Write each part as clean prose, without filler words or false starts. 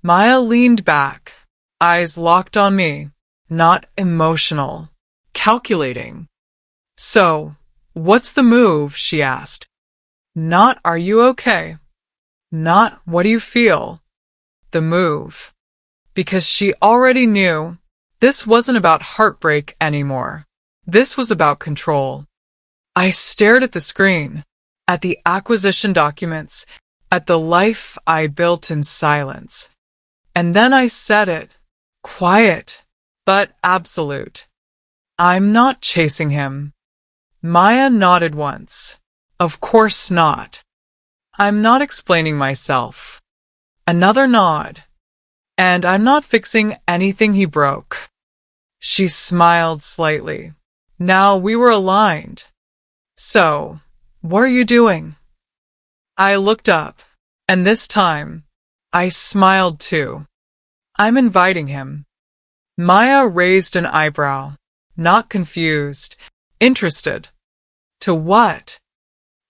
Maya leaned back, eyes locked on me, not emotional, calculating. So, what's the move? She asked. Not are you okay? Not what do you feel? The move. Because she already knew this wasn't about heartbreak anymore. This was about control. I stared at the screen, at the acquisition documents, at the life I built in silence. And then I said it, quiet, but absolute. I'm not chasing him. Maya nodded once. Of course not. I'm not explaining myself. Another nod. And I'm not fixing anything he broke. She smiled slightly. Now we were aligned. So, what are you doing? I looked up, and this time, I smiled too. I'm inviting him. Maya raised an eyebrow, not confused, interested. To what?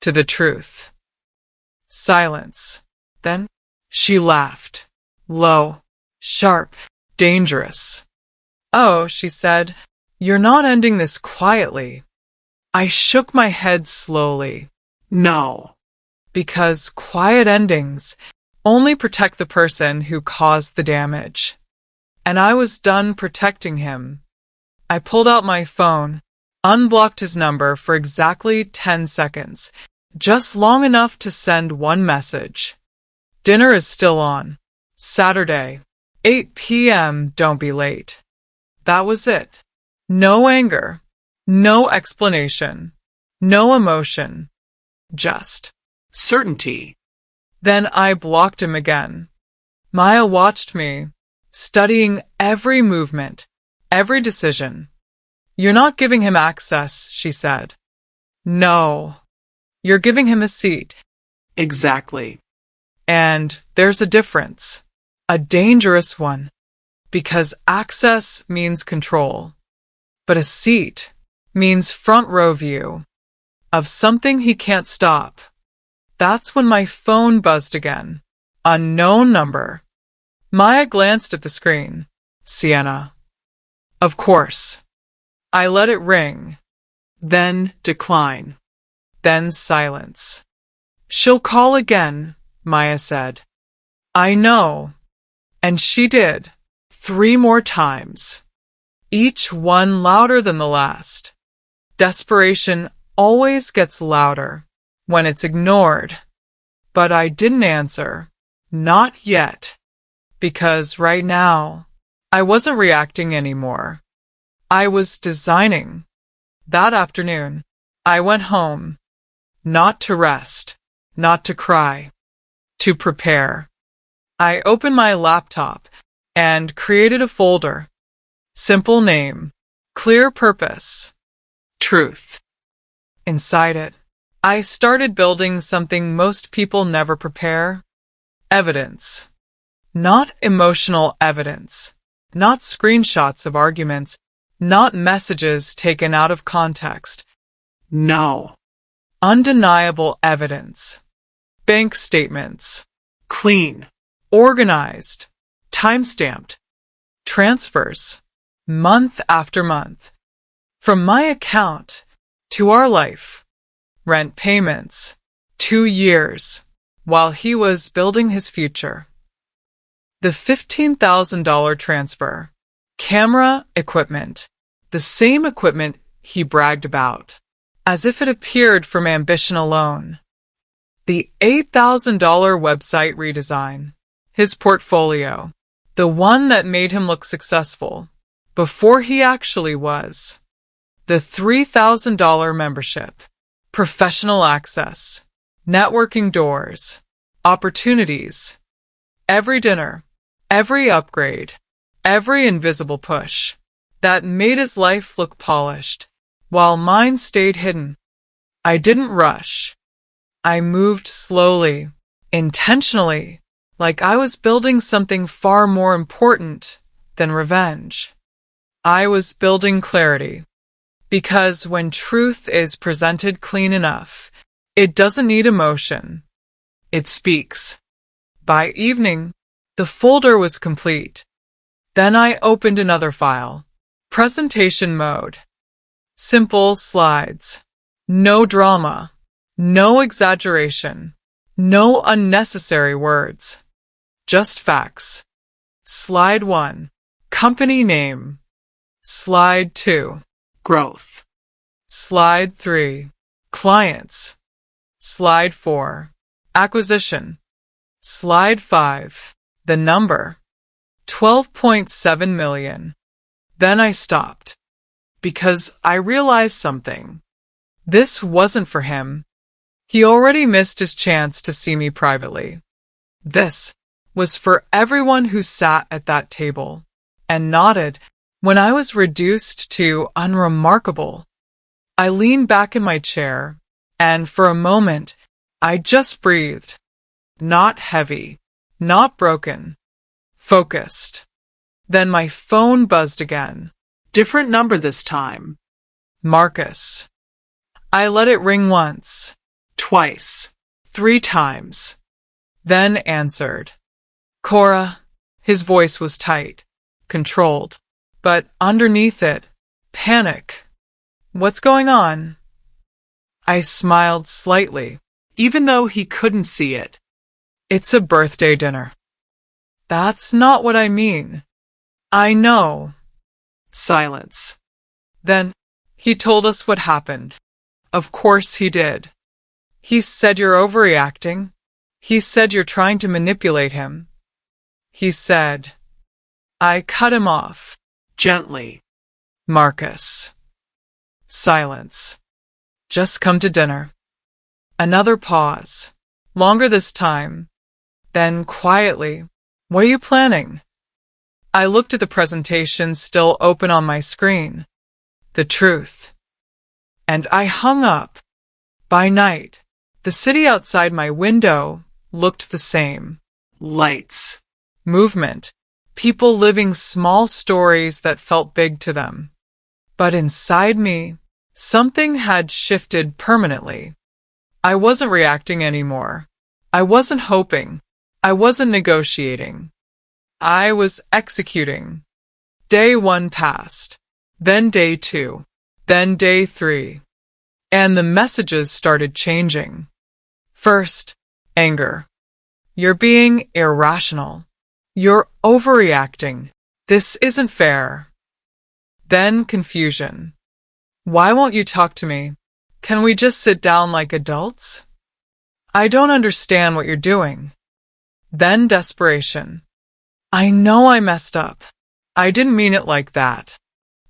To the truth. Silence. Then she laughed. Low, sharp, dangerous. Oh, she said, you're not ending this quietly. I shook my head slowly. No. Because quiet endings only protect the person who caused the damage. And I was done protecting him. I pulled out my phone, unblocked his number for exactly 10 seconds, just long enough to send one message. Dinner is still on. Saturday, 8 p.m. Don't be late. That was it. No anger, no explanation, no emotion, just certainty. Then I blocked him again. Maya watched me, studying every movement, every decision. You're not giving him access, she said. No, you're giving him a seat. Exactly. And there's a difference, a dangerous one, because access means control, but a seat means front row view of something he can't stop. That's when my phone buzzed again. Unknown number. Maya glanced at the screen. Sienna. Of course. I let it ring. Then decline. Then silence. She'll call again, Maya said. I know. And she did. 3 more times. Each one louder than the last. Desperation always gets louder when it's ignored. But I didn't answer. Not yet. Because right now, I wasn't reacting anymore. I was designing. That afternoon, I went home. Not to rest, not to cry, to prepare. I opened my laptop and created a folder. Simple name, clear purpose, truth. Inside it, I started building something most people never prepare. Evidence. Not emotional evidence. Not screenshots of arguments. Not messages taken out of context. No. Undeniable evidence. Bank statements. Clean. Organized. Time-stamped. Transfers. Month after month. From my account to our life. Rent payments. 2 years. While he was building his future. The $15,000 transfer. Camera equipment. The same equipment he bragged about. As if it appeared from ambition alone. The $8,000 website redesign. His portfolio. The one that made him look successful. Before he actually was. The $3,000 membership. Professional access. Networking doors. Opportunities. Every dinner. Every upgrade. Every invisible push. That made his life look polished, while mine stayed hidden. I didn't rush. I moved slowly, intentionally, like I was building something far more important than revenge. I was building clarity. Because when truth is presented clean enough, it doesn't need emotion. It speaks. By evening, The folder was complete. Then I opened another file. Presentation mode. Simple slides. No drama. No exaggeration. No unnecessary words. Just facts. Slide 1. Company name. Slide 2. Growth. Slide 3. Clients. Slide 4. Acquisition. Slide 5. The number. 12.7 million. Then I stopped. Because I realized something. This wasn't for him. He already missed his chance to see me privately. This was for everyone who sat at that table and nodded when I was reduced to unremarkable. I leaned back in my chair, and for a moment, I just breathed. Not heavy, not broken, focused. Then my phone buzzed again. Different number this time. Marcus. I let it ring once, twice, 3 times, then answered. Cora. His voice was tight, controlled, but underneath it, panic. What's going on? I smiled slightly, even though he couldn't see it. It's a birthday dinner. That's not what I mean. I know. Silence. Then he told us what happened. Of course he did. He said you're overreacting. He said you're trying to manipulate him. He said. I cut him off. Gently. Marcus. Silence. Just come to dinner. Another pause. Longer this time. Then quietly. What are you planning? I looked at the presentation still open on my screen. The truth. And I hung up. By night, the city outside my window looked the same. Lights. Movement. People living small stories that felt big to them. But inside me, something had shifted permanently. I wasn't reacting anymore. I wasn't hoping. I wasn't negotiating. I was executing. Day 1 passed, then day 2, then day 3. And the messages started changing. First, anger. You're being irrational. You're overreacting. This isn't fair. Then confusion. Why won't you talk to me? Can we just sit down like adults? I don't understand what you're doing. Then desperation. I know I messed up. I didn't mean it like that.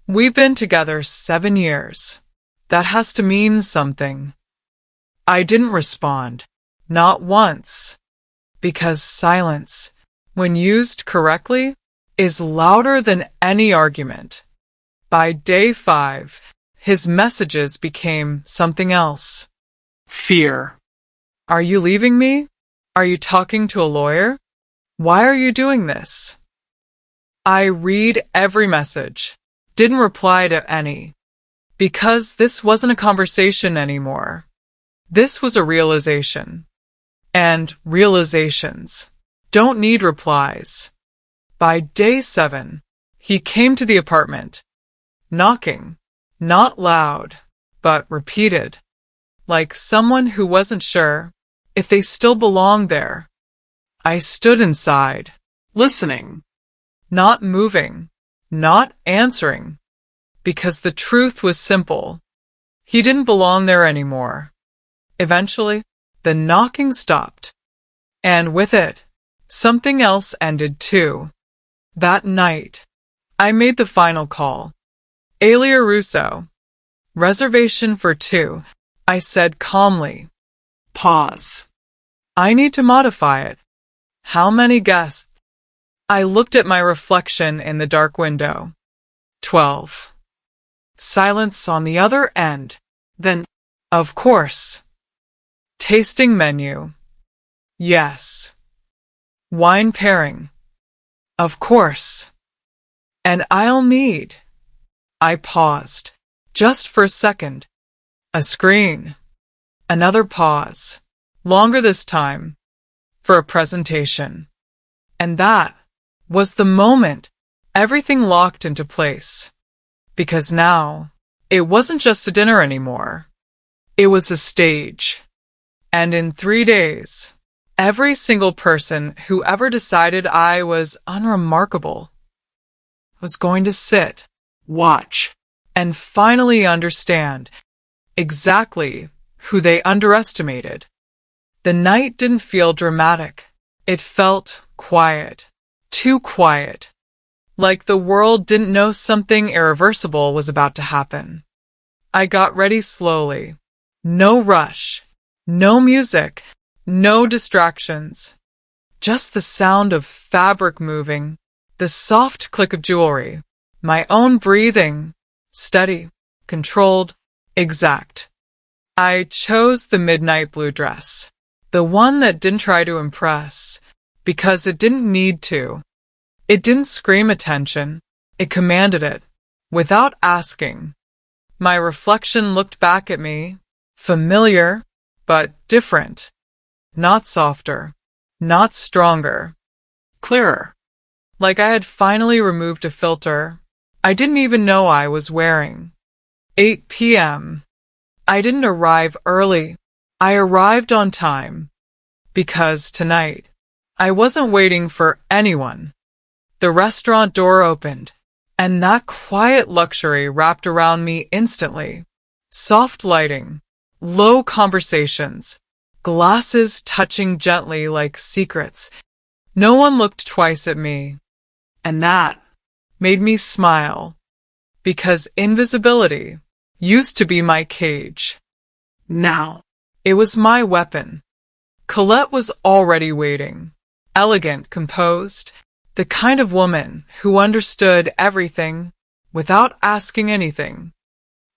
We've been together 7 years. That has to mean something. I didn't respond. Not once. Because silence, when used correctly, is louder than any argument. By day 5, his messages became something else. Fear. Are you leaving me? Are you talking to a lawyer? Why are you doing this? I read every message. Didn't reply to any. Because this wasn't a conversation anymore. This was a realization. And realizations don't need replies. By day 7, he came to the apartment. Knocking. Not loud, but repeated. Like someone who wasn't sure if they still belonged there. I stood inside, listening. Not moving. Not answering. Because the truth was simple. He didn't belong there anymore. Eventually, the knocking stopped. And with it, something else ended too. That night, I made the final call. Alia Russo. Reservation for 2, I said calmly. Pause. I need to modify it. How many guests? I looked at my reflection in the dark window. 12. Silence on the other end. Then, of course. Tasting menu. Yes. Wine pairing. Of course. And I'll need. I paused, just for a second. A screen. Another pause. Longer this time. For a presentation. And that was the moment everything locked into place. Because now, it wasn't just a dinner anymore. It was a stage. And in 3 days, every single person who ever decided I was unremarkable was going to sit, watch, and finally understand exactly who they underestimated. The night didn't feel dramatic. It felt quiet. Too quiet. Like the world didn't know something irreversible was about to happen. I got ready slowly. No rush. No music. No distractions. Just the sound of fabric moving. The soft click of jewelry. My own breathing. Steady. Controlled. Exact. I chose the midnight blue dress. The one that didn't try to impress. Because it didn't need to. It didn't scream attention. It commanded it. Without asking. My reflection looked back at me. Familiar, but different. Not softer. Not stronger. Clearer. Like I had finally removed a filter I didn't even know I was wearing. 8 p.m. I didn't arrive early. I arrived on time. Because tonight, I wasn't waiting for anyone. The restaurant door opened, and that quiet luxury wrapped around me instantly. Soft lighting, low conversations, glasses touching gently like secrets. No one looked twice at me. And that made me smile, because invisibility used to be my cage. Now, it was my weapon. Colette was already waiting, elegant, composed, the kind of woman who understood everything without asking anything.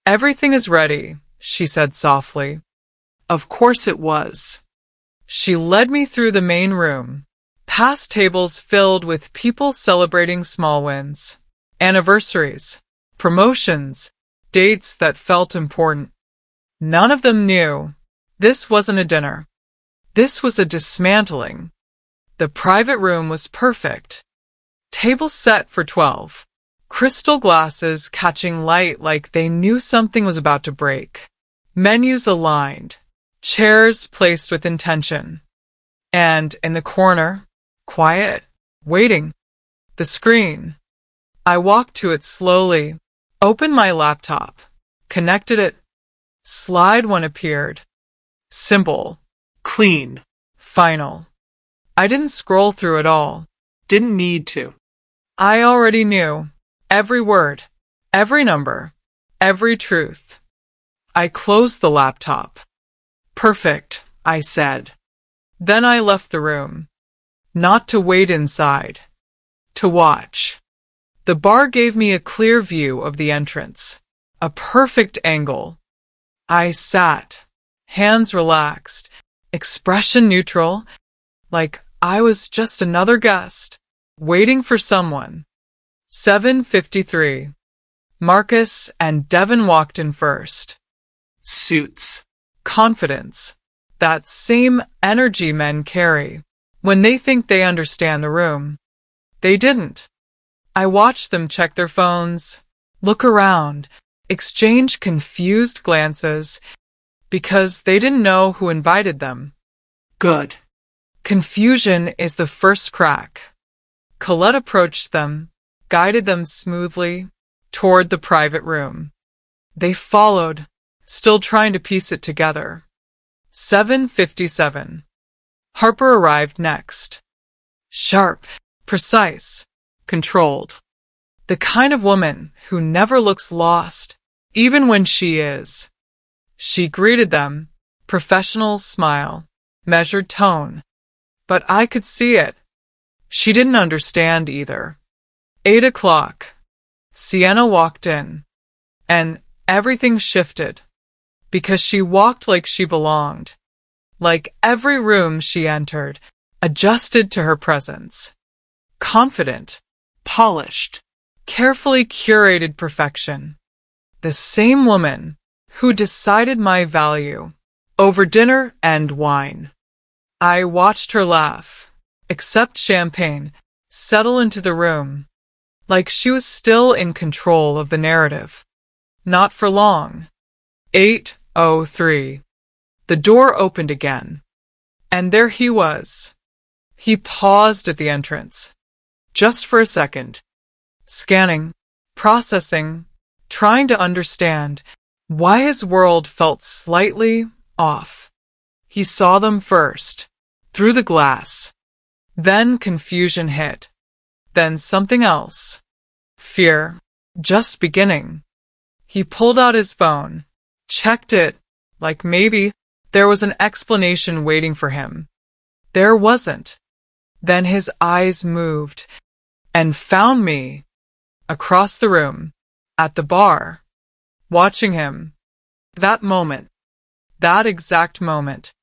Everything is ready, she said softly. Of course it was. She led me through the main room, past tables filled with people celebrating small wins, anniversaries, promotions, dates that felt important. None of them knew this wasn't a dinner. This was a dismantling. The private room was perfect. Table set for 12. Crystal glasses catching light like they knew something was about to break. Menus aligned. Chairs placed with intention. And in the corner, quiet, waiting, the screen. I walked to it slowly, opened my laptop, connected it. Slide 1 appeared. Simple. Clean. Final. I didn't scroll through it all. Didn't need to. I already knew. Every word. Every number. Every truth. I closed the laptop. Perfect, I said. Then I left the room. Not to wait inside. To watch. The bar gave me a clear view of the entrance. A perfect angle. I sat. Hands relaxed. Expression neutral, like I was just another guest, waiting for someone. 7:53. Marcus and Devin walked in first. Suits. Confidence. That same energy men carry when they think they understand the room. They didn't. I watched them check their phones, look around, exchange confused glances, because they didn't know who invited them. Good. Confusion is the first crack. Colette approached them, guided them smoothly toward the private room. They followed, still trying to piece it together. 7:57. Harper arrived next. Sharp, precise, controlled. The kind of woman who never looks lost, even when she is. She greeted them, professional smile, measured tone. But I could see it. She didn't understand either. 8 o'clock. Sienna walked in, and everything shifted, because she walked like she belonged, like every room she entered adjusted to her presence. Confident, polished, carefully curated perfection. The same woman who decided my value over dinner and wine. I watched her laugh, except champagne, settle into the room, like she was still in control of the narrative. Not for long. 8:03. The door opened again, and there he was. He paused at the entrance, just for a second, scanning, processing, trying to understand why his world felt slightly off. He saw them first, through the glass. Then confusion hit. Then something else. Fear, just beginning. He pulled out his phone, checked it, like maybe there was an explanation waiting for him. There wasn't. Then his eyes moved and found me across the room, at the bar, watching him. That moment, that exact moment,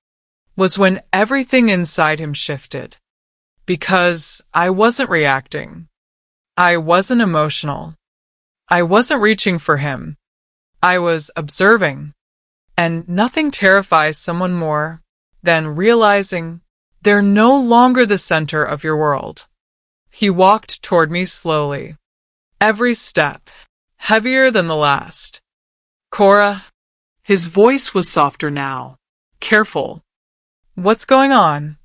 was when everything inside him shifted. Because I wasn't reacting. I wasn't emotional. I wasn't reaching for him. I was observing. And nothing terrifies someone more than realizing they're no longer the center of your world. He walked toward me slowly. Every step, heavier than the last. Cora, his voice was softer now. Careful. What's going on?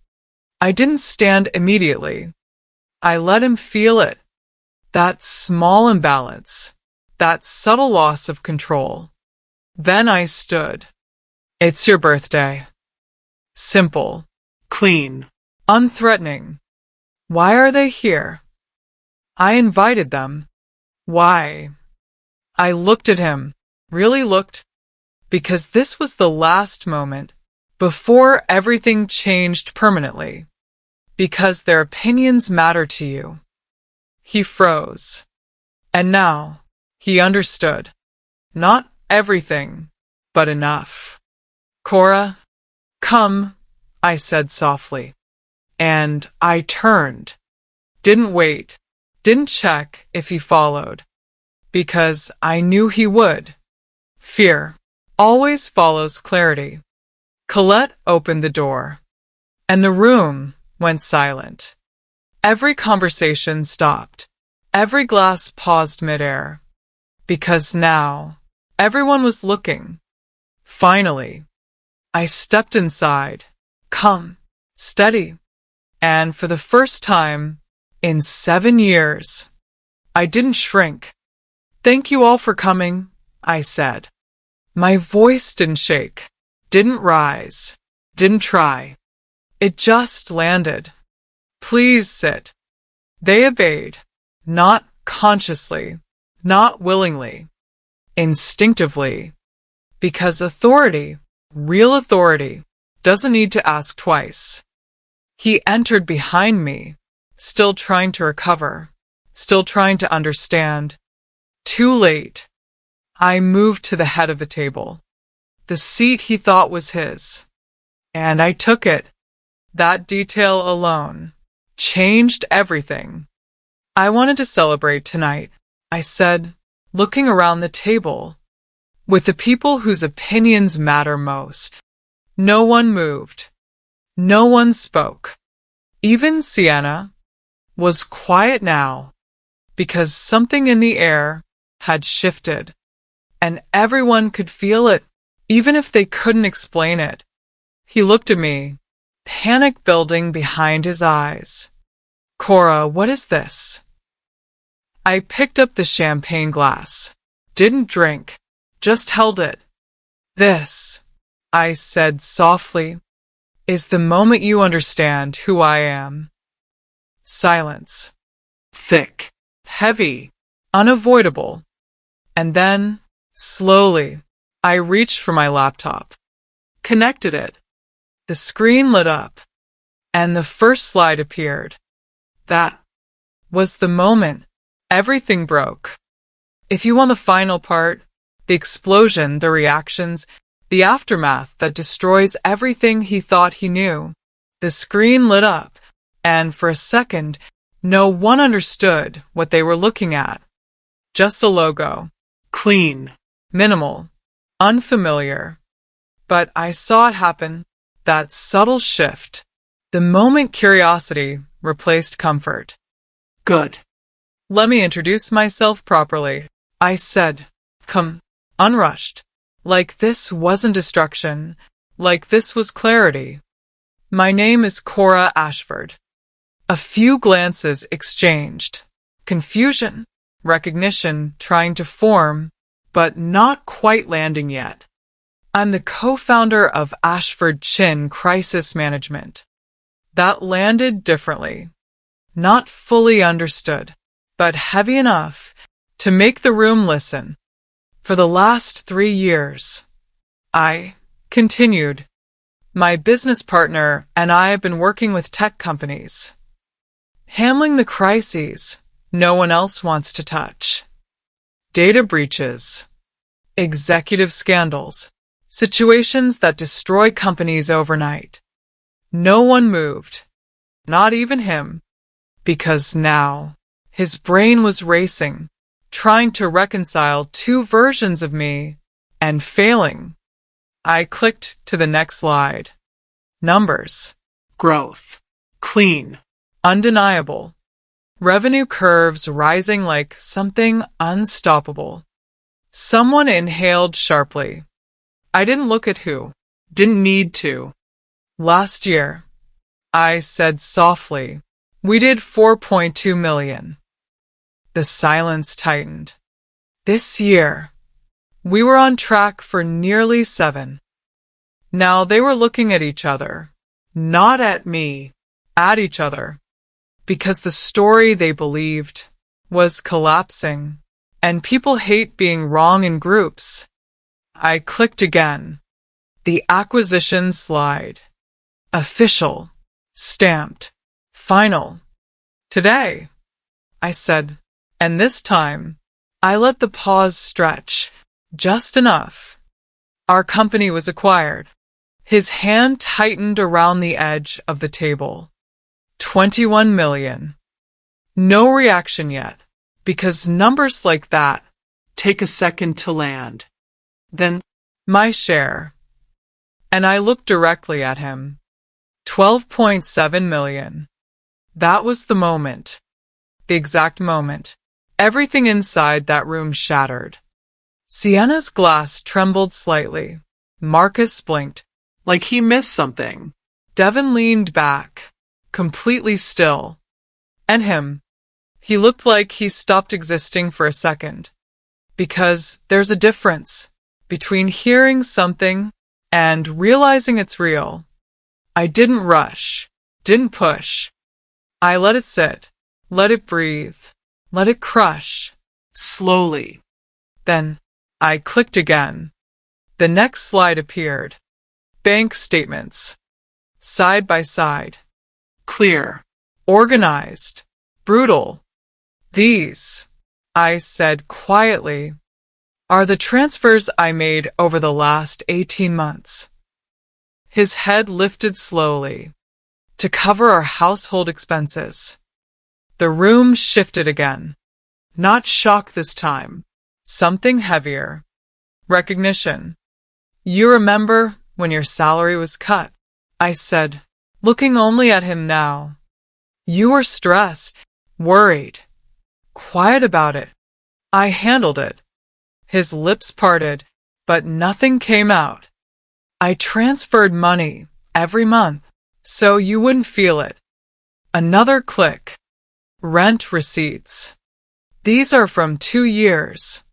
I didn't stand immediately. I let him feel it. That small imbalance. That subtle loss of control. Then I stood. It's your birthday. Simple. Clean. Unthreatening. Why are they here? I invited them. Why? I looked at him. Really looked. Because this was the last moment before everything changed permanently. Because their opinions matter to you. He froze. And now, he understood. Not everything, but enough. Cora, come, I said softly. And I turned. Didn't wait. Didn't check if he followed. Because I knew he would. Fear always follows clarity. Colette opened the door, and the room went silent. Every conversation stopped. Every glass paused midair. Because now, everyone was looking. Finally, I stepped inside, calm, steady, and for the first time in 7 years, I didn't shrink. Thank you all for coming, I said. My voice didn't shake, didn't rise, didn't try. It just landed. Please sit. They obeyed, not consciously, not willingly, instinctively, because authority, real authority, doesn't need to ask twice. He entered behind me, still trying to recover, still trying to understand. Too late. I moved to the head of the table, the seat he thought was his, and I took it. That detail alone changed everything. I wanted to celebrate tonight, I said, looking around the table, with the people whose opinions matter most. No one moved. No one spoke. Even Sienna was quiet now, because something in the air had shifted, and everyone could feel it, even if they couldn't explain it. He looked at me, panic building behind his eyes. Cora, what is this? I picked up the champagne glass, didn't drink, just held it. This, I said softly, is the moment you understand who I am. Silence. Thick, heavy, unavoidable. And then, slowly, I reached for my laptop, connected it. The screen lit up, and the first slide appeared. That was the moment everything broke. If you want the final part, the explosion, the reactions, the aftermath that destroys everything he thought he knew, the screen lit up, and for a second, no one understood what they were looking at. Just a logo. Clean, minimal, unfamiliar. But I saw it happen, that subtle shift. The moment curiosity replaced comfort. Good. Let me introduce myself properly, I said. Come, unrushed. Like this wasn't destruction. Like this was clarity. My name is Cora Ashford. A few glances exchanged. Confusion, recognition trying to form, but not quite landing yet. I'm the co-founder of Ashford Chin Crisis Management. That landed differently. Not fully understood, but heavy enough to make the room listen. For the last 3 years, I continued. My business partner and I have been working with tech companies, handling the crises no one else wants to touch. Data breaches, executive scandals, situations that destroy companies overnight. No one moved, not even him, because now his brain was racing, trying to reconcile 2 versions of me and failing. I clicked to the next slide. Numbers. Growth. Clean. Undeniable. Revenue curves rising like something unstoppable. Someone inhaled sharply. I didn't look at who. Didn't need to. Last year, I said softly, we did 4.2 million. The silence tightened. This year, we were on track for nearly 7. Now they were looking at each other, not at me, at each other, because the story they believed was collapsing, and people hate being wrong in groups. I clicked again. The acquisition slide. Official. Stamped. Final. Today, I said, and this time, I let the pause stretch, just enough. Our company was acquired. His hand tightened around the edge of the table. 21 million. No reaction yet, because numbers like that take a second to land. Then, my share. And I looked directly at him. 12.7 million. That was the moment. The exact moment. Everything inside that room shattered. Sienna's glass trembled slightly. Marcus blinked, like he missed something. Devin leaned back, completely still. And him. He looked like he stopped existing for a second. Because there's a difference between hearing something and realizing it's real. I didn't rush, didn't push. I let it sit, let it breathe, let it crush, slowly. Then I clicked again. The next slide appeared. Bank statements. Side by side. Clear. Organized. Brutal. These, I said quietly, are the transfers I made over the last 18 months. His head lifted slowly to cover our household expenses. The room shifted again. Not shock this time. Something heavier. Recognition. You remember when your salary was cut? I said, looking only at him now. You were stressed, worried, quiet about it. I handled it. His lips parted, but nothing came out. I transferred money every month, so you wouldn't feel it. Another click. Rent receipts. These are from 2 years.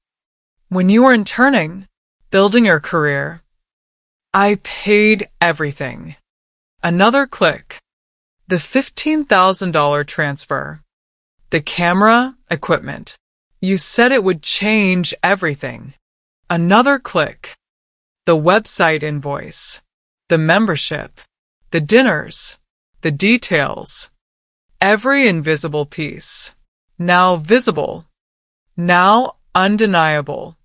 When you were interning, building your career, I paid everything. Another click. The $15,000 transfer. The camera, equipment. You said it would change everything. Another click. The website invoice. The membership. The dinners. The details. Every invisible piece. Now visible. Now undeniable.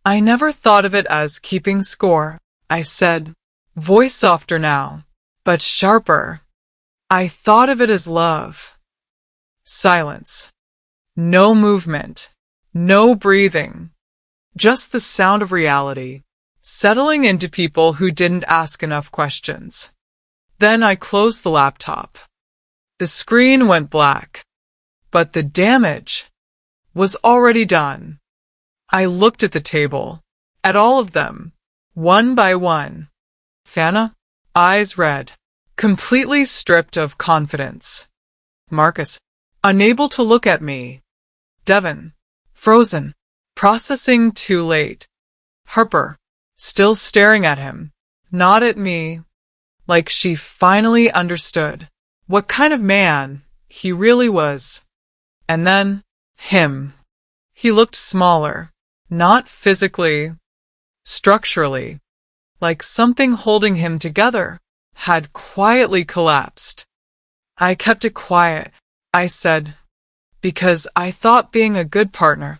I never thought of it as keeping score. I said, voice softer now, but sharper. I thought of it as love. Silence. No movement. No breathing. Just the sound of reality, settling into people who didn't ask enough questions. Then I closed the laptop. The screen went black, but the damage was already done. I looked at the table, at all of them, one by one. Fana, eyes red, completely stripped of confidence. Marcus, unable to look at me. Devon, frozen, processing too late. Harper, still staring at him, not at me, like she finally understood what kind of man he really was. And then, him. He looked smaller, not physically, structurally, like something holding him together had quietly collapsed. I kept it quiet, I said, because I thought being a good partner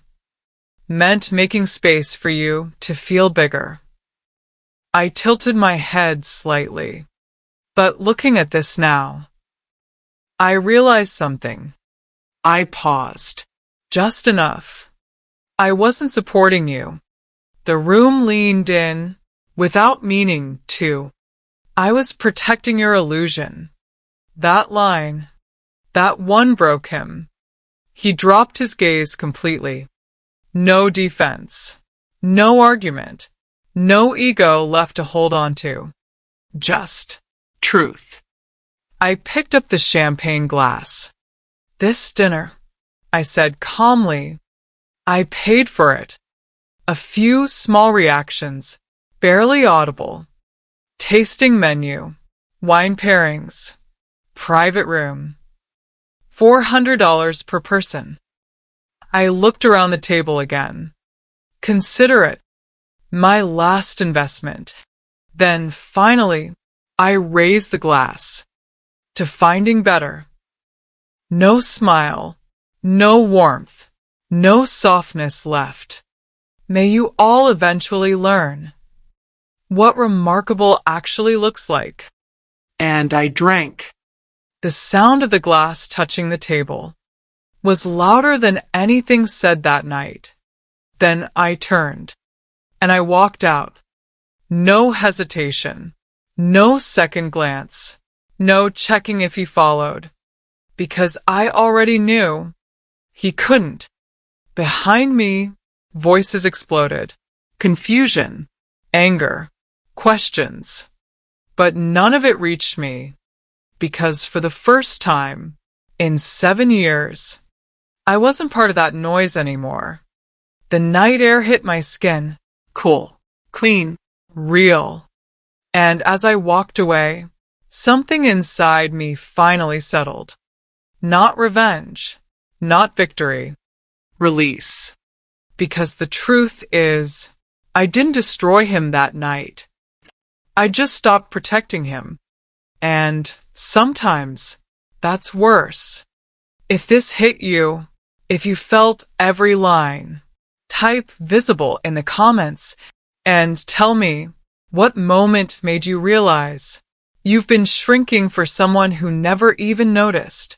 meant making space for you to feel bigger. I tilted my head slightly, but looking at this now, I realized something. I paused, just enough. I wasn't supporting you. The room leaned in, without meaning to. I was protecting your illusion. That line, that one broke him. He dropped his gaze completely. No defense, no argument, no ego left to hold on to. Just truth. I picked up the champagne glass. This dinner, I said calmly, I paid for it. A few small reactions, barely audible. Tasting menu, wine pairings, private room. $400 per person. I looked around the table again. Consider it my last investment. Then, finally, I raised the glass to finding better. No smile, no warmth, no softness left. May you all eventually learn what remarkable actually looks like. And I drank. The sound of the glass touching the table was louder than anything said that night. Then I turned, and I walked out. No hesitation, no second glance, no checking if he followed, because I already knew he couldn't. Behind me, voices exploded. Confusion, anger, questions. But none of it reached me, because for the first time in 7 years, I wasn't part of that noise anymore. The night air hit my skin, cool, clean, real. And as I walked away, something inside me finally settled. Not revenge, not victory, release. Because the truth is, I didn't destroy him that night. I just stopped protecting him. And sometimes that's worse. If this hit you, if you felt every line, type visible in the comments and tell me what moment made you realize you've been shrinking for someone who never even noticed.